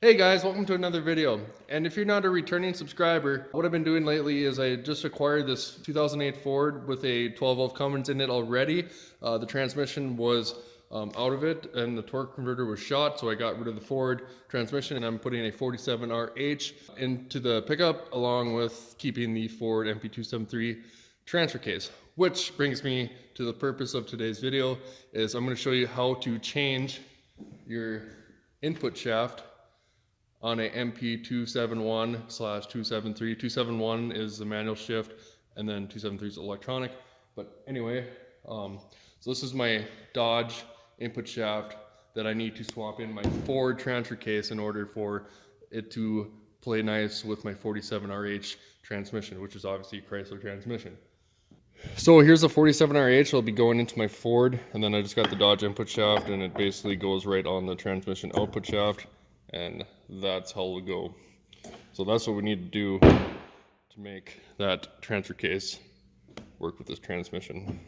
Hey guys, welcome to another video. And if you're not a returning subscriber, what I've been doing lately is I just acquired this 2008 Ford with a 12-valve Cummins in it already. The transmission was out of it and the torque converter was shot, so I got rid of the Ford transmission and I'm putting a 47RH into the pickup along with keeping the Ford NP273 transfer case. Which brings me to the purpose of today's video, is I'm going to show you how to change your input shaft on a NP271/273. 271 is the manual shift, and then 273 is electronic. But anyway, so this is my Dodge input shaft that I need to swap in my Ford transfer case in order for it to play nice with my 47RH transmission, which is obviously a Chrysler transmission. So here's the 47RH. It'll be going into my Ford, and then I just got the Dodge input shaft, and it basically goes right on the transmission output shaft. And that's how it'll go. So that's what we need to do to make that transfer case work with this transmission.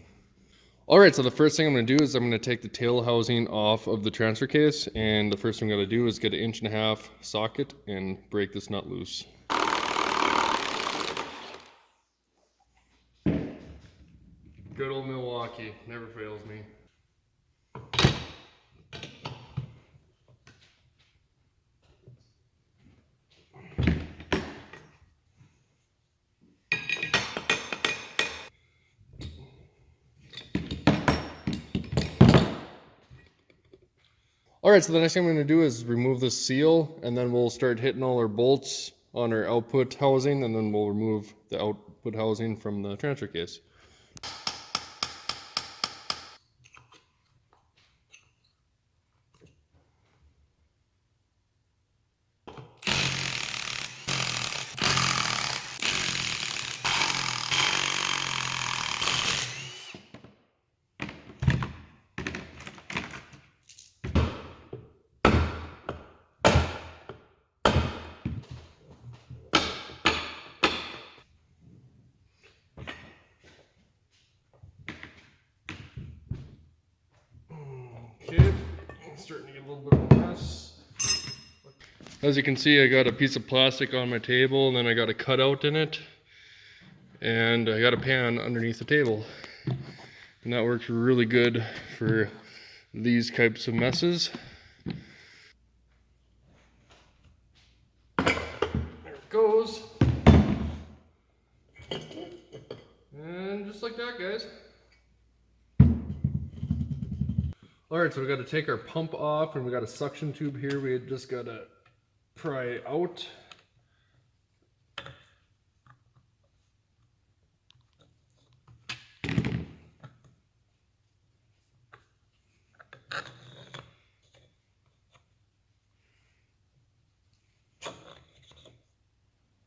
Alright, so the first thing I'm going to do is I'm going to take the tail housing off of the transfer case, and the first thing I'm going to do is get an 1.5" socket and break this nut loose. Good old Milwaukee, never fails me. Alright, so the next thing I'm going to do is remove this seal, and then we'll start hitting all our bolts on our output housing, and then we'll remove the output housing from the transfer case. Okay, it's starting to get a little bit of a mess. As you can see, I got a piece of plastic on my table, and then I got a cutout in it, and I got a pan underneath the table. And that works really good for these types of messes. There it goes. And just like that, guys. Alright, so we got to take our pump off, and we got a suction tube here we just got to pry out.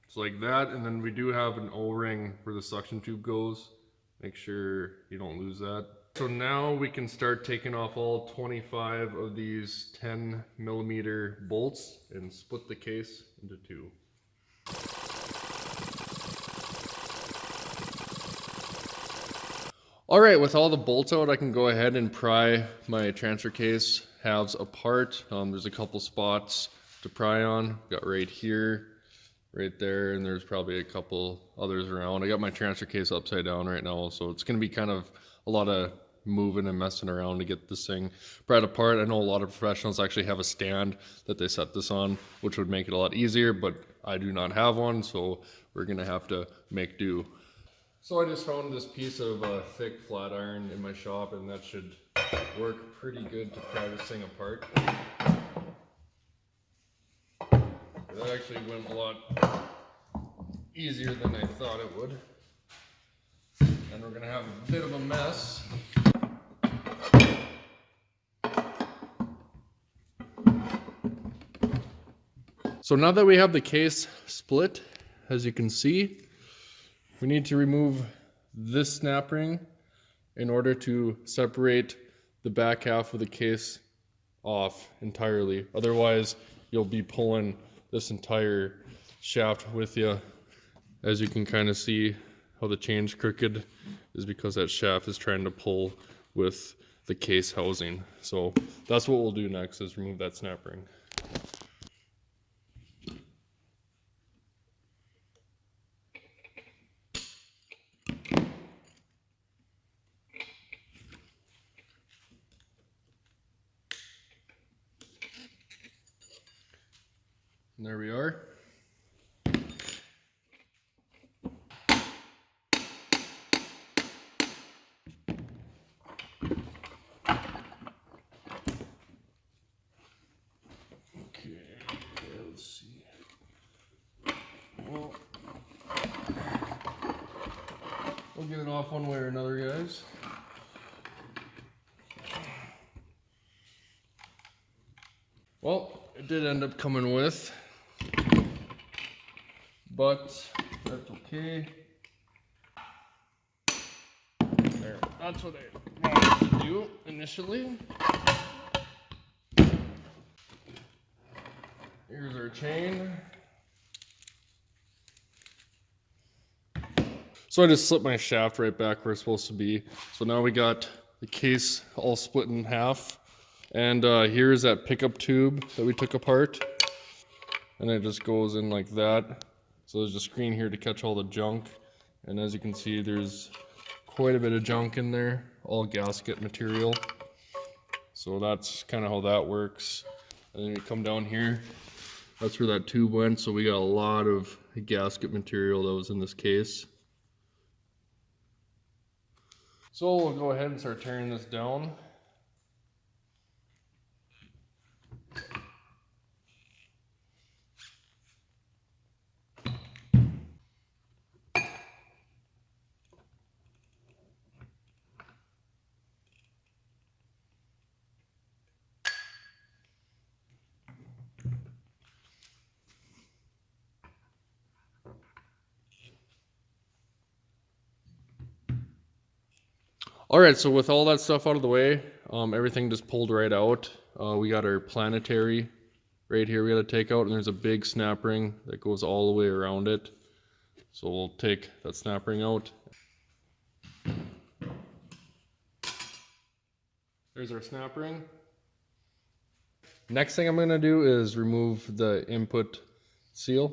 It's like that, and then we do have an O-ring where the suction tube goes. Make sure you don't lose that. So now we can start taking off all 25 of these 10mm bolts and split the case into two. Alright, with all the bolts out, I can go ahead and pry my transfer case halves apart. There's a couple spots to pry on. Got right here, right there, and there's probably a couple others around. I got my transfer case upside down right now, so it's going to be kind of a lot of moving and messing around to get this thing pried apart. I know a lot of professionals actually have a stand that they set this on, which would make it a lot easier, but I do not have one, so we're going to have to make do. So I just found this piece of thick flat iron in my shop, and that should work pretty good to pry this thing apart. That actually went a lot easier than I thought it would. And we're going to have a bit of a mess. So now that we have the case split, as you can see, we need to remove this snap ring in order to separate the back half of the case off entirely. Otherwise, you'll be pulling this entire shaft with you. As you can kind of see how the chain's crooked is because that shaft is trying to pull with the case housing. So that's what we'll do next, is remove that snap ring. And there we are. Okay, let's see. Well, we'll get it off one way or another, guys. Well, it did end up coming with, but that's okay. There, that's what I wanted to do initially. Here's our chain. So I just slipped my shaft right back where it's supposed to be. So now we got the case all split in half. And here's that pickup tube that we took apart. And it just goes in like that. So there's a screen here to catch all the junk. And as you can see, there's quite a bit of junk in there, all gasket material. So that's kind of how that works. And then you come down here, that's where that tube went. So we got a lot of gasket material that was in this case. So we'll go ahead and start tearing this down. Alright, so with all that stuff out of the way, everything just pulled right out. We got our planetary right here we got to take out, and there's a big snap ring that goes all the way around it. So we'll take that snap ring out. There's our snap ring. Next thing I'm going to do is remove the input seal.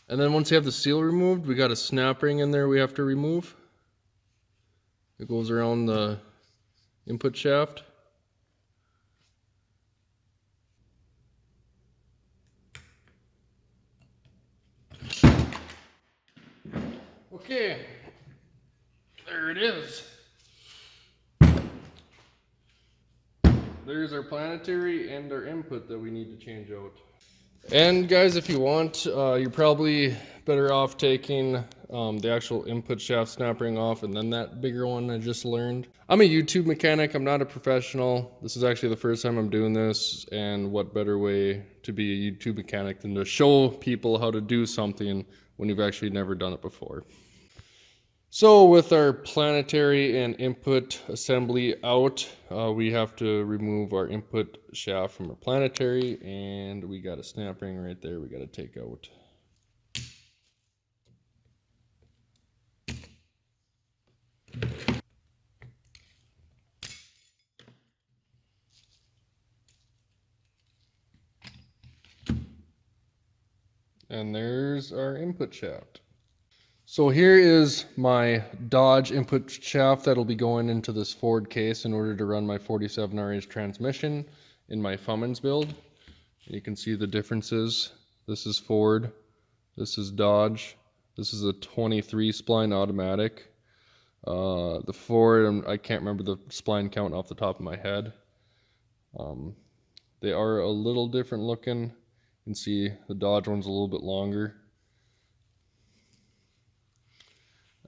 And then once you have the seal removed, we got a snap ring in there we have to remove. It goes around the input shaft. Okay, there it is. There's our planetary and our input that we need to change out. And guys, if you want, you're probably better off taking the actual input shaft snap ring off and then that bigger one I just learned. I'm a YouTube mechanic, I'm not a professional. This is actually the first time I'm doing this, and what better way to be a YouTube mechanic than to show people how to do something when you've actually never done it before. So with our planetary and input assembly out, we have to remove our input shaft from our planetary, and we got a snap ring right there we got to take out. And there's our input shaft. So here is my Dodge input shaft that'll be going into this Ford case in order to run my 47RH transmission in my Fummins build. You can see the differences. This is Ford, this is Dodge, this is a 23 spline automatic. The Ford, I can't remember the spline count off the top of my head. They are a little different looking. You can see the Dodge one's a little bit longer.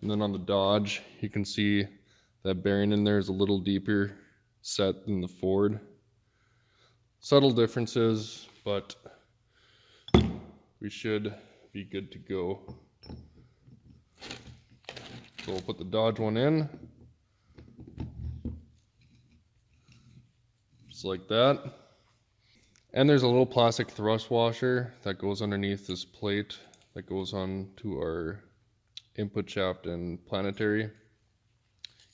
And then on the Dodge, you can see that bearing in there is a little deeper set than the Ford. Subtle differences, but we should be good to go. So we'll put the Dodge one in. Just like that. And there's a little plastic thrust washer that goes underneath this plate that goes on to our input shaft and planetary.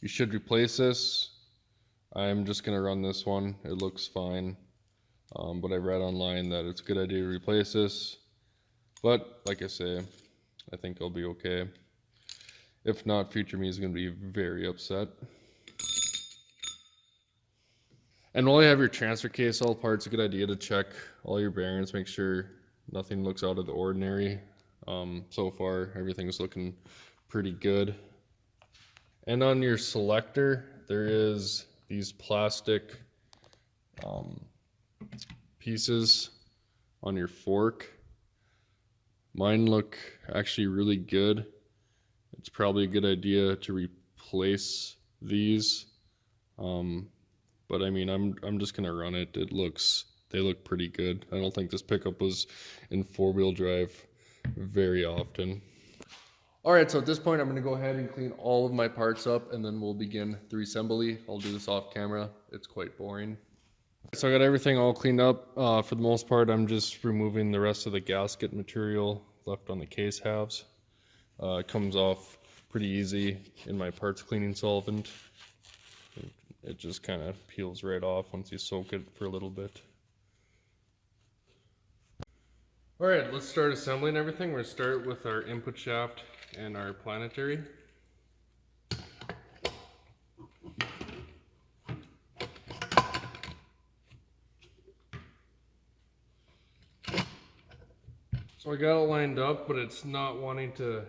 You should replace this. I'm just going to run this one. It looks fine. But I read online that it's a good idea to replace this. But like I say, I think I'll be okay. If not, future me is going to be very upset. And while you have your transfer case all apart, it's a good idea to check all your bearings, make sure nothing looks out of the ordinary. So far, everything's looking pretty good. And on your selector, there is these plastic pieces on your fork. Mine look actually really good. It's probably a good idea to replace these. But I mean, I'm just gonna run it. They look pretty good. I don't think this pickup was in 4-wheel drive very often. All right, so at this point, I'm gonna go ahead and clean all of my parts up, and then we'll begin the reassembly. I'll do this off camera. It's quite boring. So I got everything all cleaned up. For the most part, I'm just removing the rest of the gasket material left on the case halves. It comes off pretty easy in my parts cleaning solvent. It just kind of peels right off once you soak it for a little bit. All right, let's start assembling everything. We're gonna start with our input shaft and our planetary. So I got it lined up, but it's not wanting to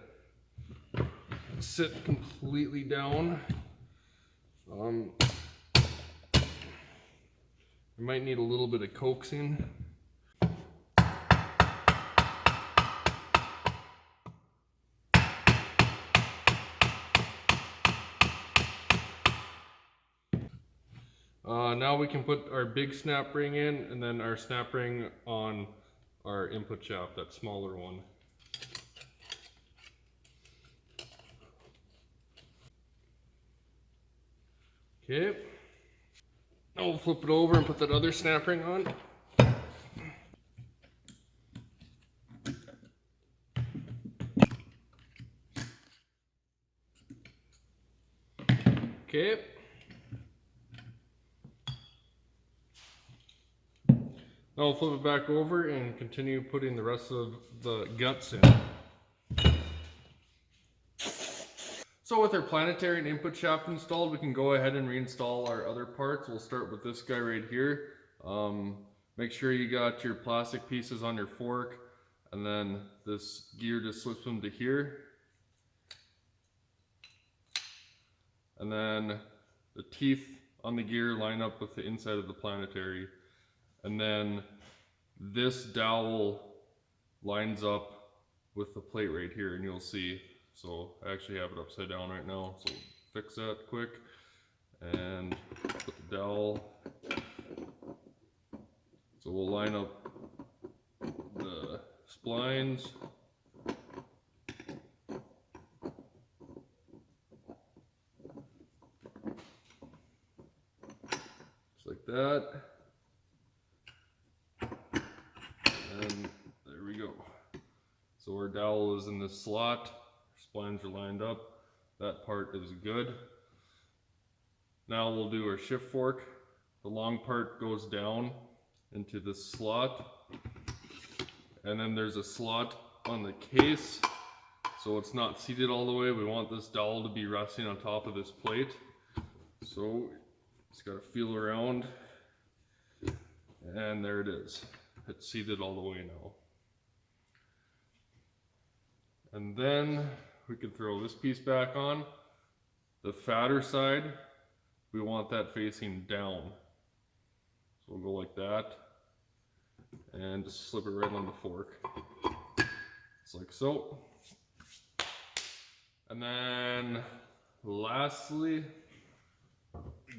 sit completely down. I might need a little bit of coaxing. Now we can put our big snap ring in, and then our snap ring on our input shaft, that smaller one. Okay. Now we'll flip it over and put that other snap ring on. Okay. Now we'll flip it back over and continue putting the rest of the guts in. So with our planetary and input shaft installed, we can go ahead and reinstall our other parts. We'll start with this guy right here. Make sure you got your plastic pieces on your fork, and then this gear just slips into here. And then the teeth on the gear line up with the inside of the planetary. And then this dowel lines up with the plate right here, and you'll see. So I actually have it upside down right now, so fix that quick and put the dowel. So we'll line up the splines. Just like that. And there we go. So our dowel is in this slot. Splines are lined up. That part is good. Now we'll do our shift fork. The long part goes down into this slot. And then there's a slot on the case. So it's not seated all the way. We want this dowel to be resting on top of this plate. So just gotta feel around. And there it is. It's seated all the way now. And then we can throw this piece back on. The fatter side, we want that facing down. So we'll go like that and just slip it right on the fork. Just like so. And then lastly,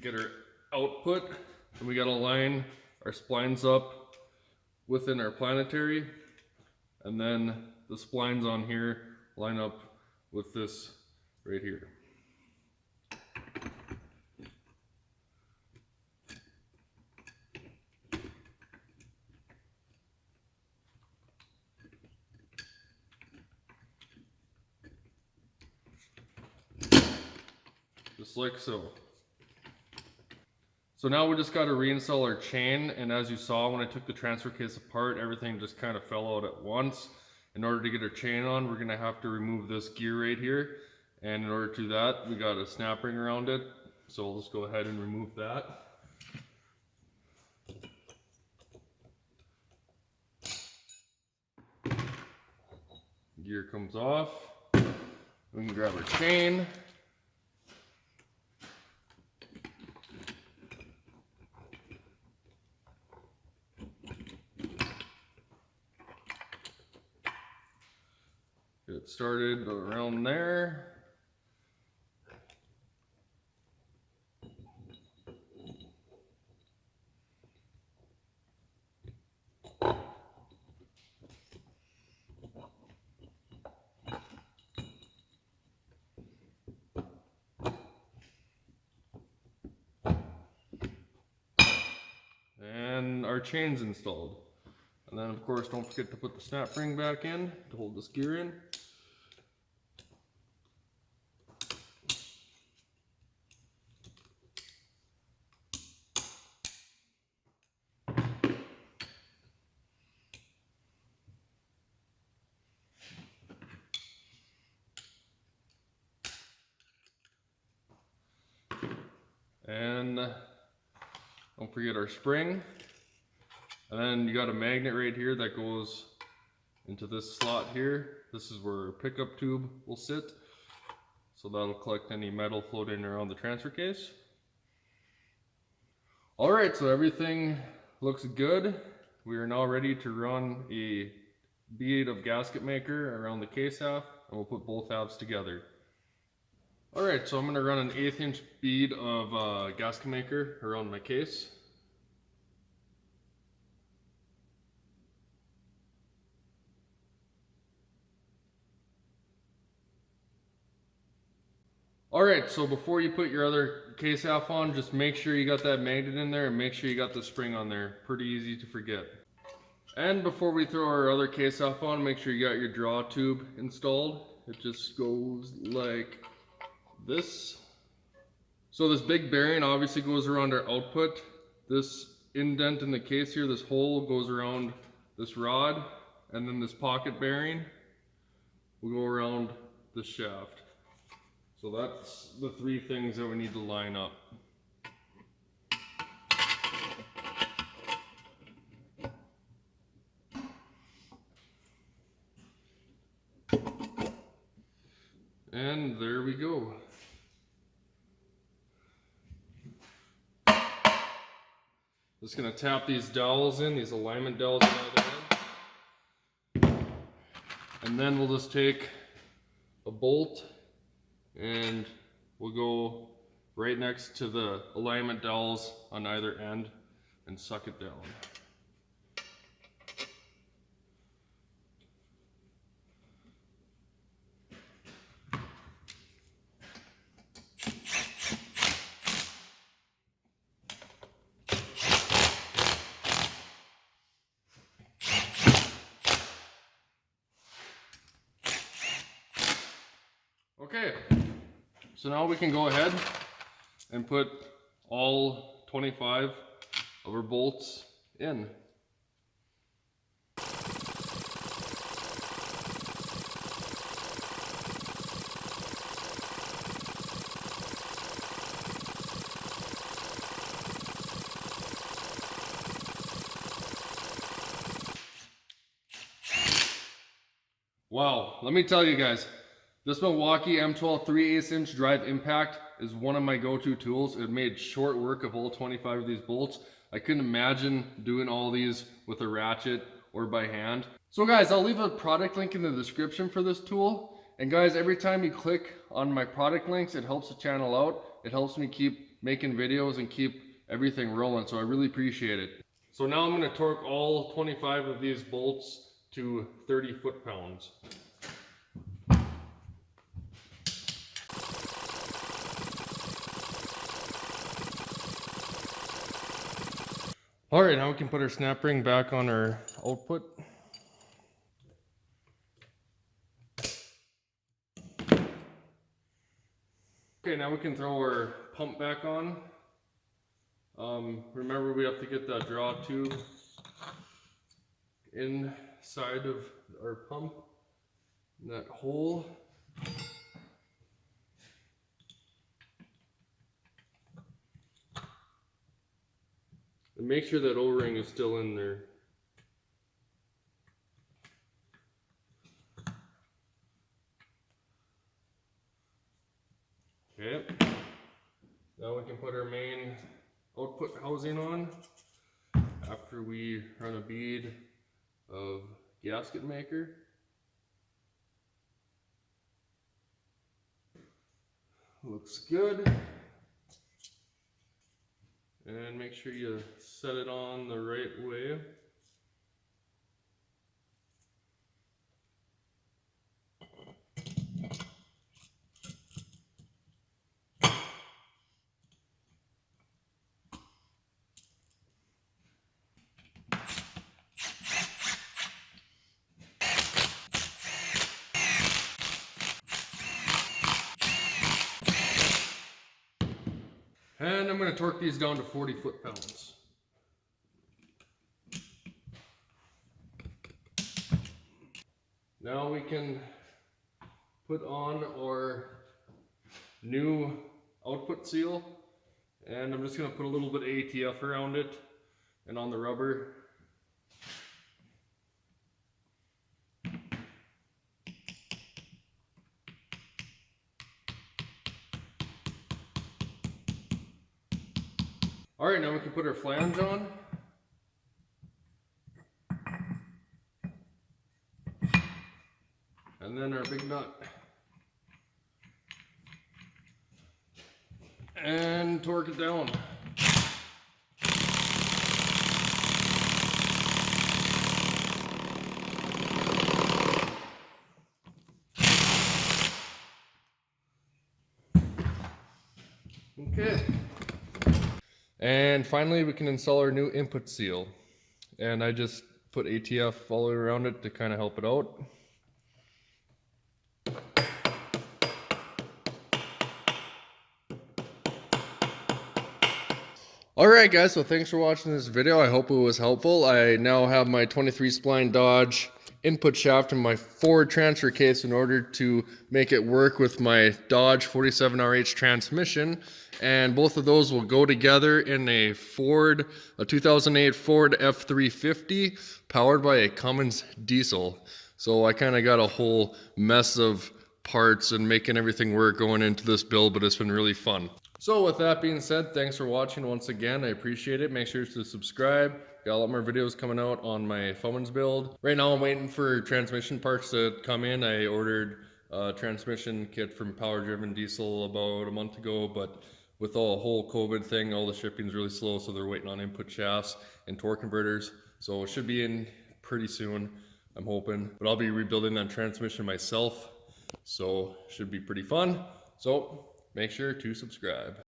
get our output, and we gotta line our splines up within our planetary, and then the splines on here line up with this right here. Just like so. So now we just got to reinstall our chain, and as you saw when I took the transfer case apart, everything just kind of fell out at once. In order to get our chain on, we're going to have to remove this gear right here, And in order to do that, we got a snap ring around it. So we'll just go ahead and remove that. Gear comes off. We can grab our chain. Get it started around there. And our chain's installed. And then of course don't forget to put the snap ring back in to hold this gear in. And don't forget our spring. And then you got a magnet right here that goes into this slot here. This is where a pickup tube will sit. So that'll collect any metal floating around the transfer case. Alright, so everything looks good. We are now ready to run a bead of gasket maker around the case half, and we'll put both halves together. Alright, so I'm going to run an 1/8 inch bead of gasket maker around my case. Alright, so before you put your other case half on, just make sure you got that magnet in there and make sure you got the spring on there. Pretty easy to forget. And before we throw our other case half on, make sure you got your draw tube installed. It just goes like this. So this big bearing obviously goes around our output. This indent in the case here, this hole goes around this rod, and then this pocket bearing will go around the shaft. So that's the three things that we need to line up. And there we go. Just gonna tap these dowels in, these alignment dowels on either end. And then we'll just take a bolt and we'll go right next to the alignment dowels on either end and suck it down. Okay, so now we can go ahead and put all 25 of our bolts in. Wow, let me tell you guys, this Milwaukee M12 3/8 inch drive impact is one of my go-to tools. It made short work of all 25 of these bolts. I couldn't imagine doing all these with a ratchet or by hand. So guys, I'll leave a product link in the description for this tool. And guys, every time you click on my product links, it helps the channel out. It helps me keep making videos and keep everything rolling, so I really appreciate it. So now I'm going to torque all 25 of these bolts to 30 foot-pounds. Alright, now we can put our snap ring back on our output. Okay, now we can throw our pump back on. Remember, we have to get that draw tube inside of our pump, in that hole. make sure that O-ring is still in there. Okay, now we can put our main output housing on after we run a bead of gasket maker. Looks good. And make sure you set it on the right way. And I'm going to torque these down to 40 foot-pounds. Now we can put on our new output seal, and I'm just going to put a little bit of ATF around it and on the rubber. Alright, now we can put our flange on. And then our big nut. And torque it down. Okay. And finally we can install our new input seal. And I just put ATF all the way around it to kind of help it out. Alright guys, so thanks for watching this video. I hope it was helpful. I now have my 23 spline Dodge input shaft and my Ford transfer case in order to make it work with my Dodge 47RH transmission, and both of those will go together in a 2008 Ford F350 powered by a Cummins diesel. So I kind of got a whole mess of parts and making everything work going into this build, but it's been really fun. So with that being said, thanks for watching once again. I appreciate it. Make sure to subscribe. Got a lot more videos coming out on my Fummins build. Right now I'm waiting for transmission parts to come in. I ordered a transmission kit from Power Driven Diesel about a month ago, but with the whole COVID thing, all the shipping's really slow, so they're waiting on input shafts and torque converters. So it should be in pretty soon, I'm hoping. But I'll be rebuilding that transmission myself, so should be pretty fun. So make sure to subscribe.